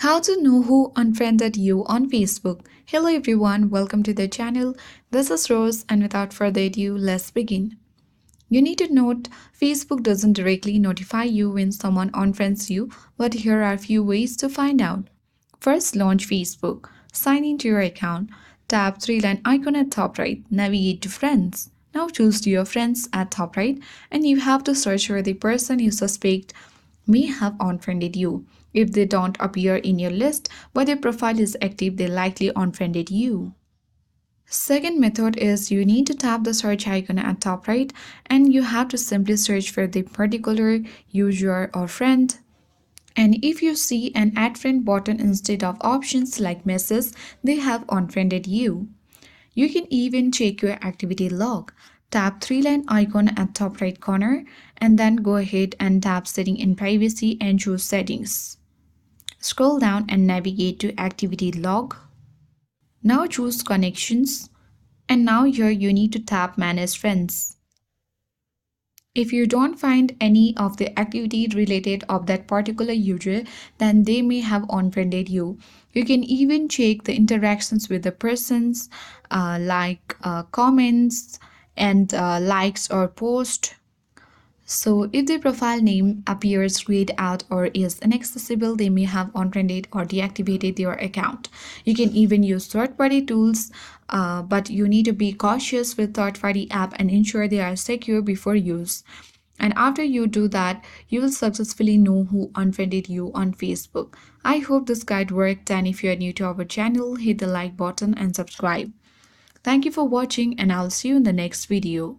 How to know who unfriended you on Facebook. Hello everyone, welcome to the channel. This is Rose and without further ado, let's begin. You need to note Facebook doesn't directly notify you when someone unfriends you, but here are a few ways to find out. First, launch Facebook. Sign into your account. Tap three-line icon at top right. Navigate to Friends. Now choose to your friends at top right and you have to search for the person you suspect may have unfriended you. If they don't appear in your list but their profile is active, they likely unfriended you. Second method is you need to tap the search icon at top right and you have to simply search for the particular user or friend. And if you see an add friend button instead of options like message, they have unfriended you. You can even check your activity log. Tap three-line icon at top right corner and then go ahead and tap setting in privacy and choose settings. Scroll down and navigate to activity log. Now choose connections and now here you need to tap manage friends. If you don't find any of the activity related of that particular user, then they may have unfriended you. You can even check the interactions with the persons like comments and likes or post. So if the profile name appears grayed out or is inaccessible, they may have unfriended or deactivated your account. You can even use third-party tools, but you need to be cautious with third-party app and ensure they are secure before use. And after you do that, you will successfully know who unfriended you on Facebook. I hope this guide worked, and if you are new to our channel, hit the like button and subscribe. Thank you for watching and I'll see you in the next video.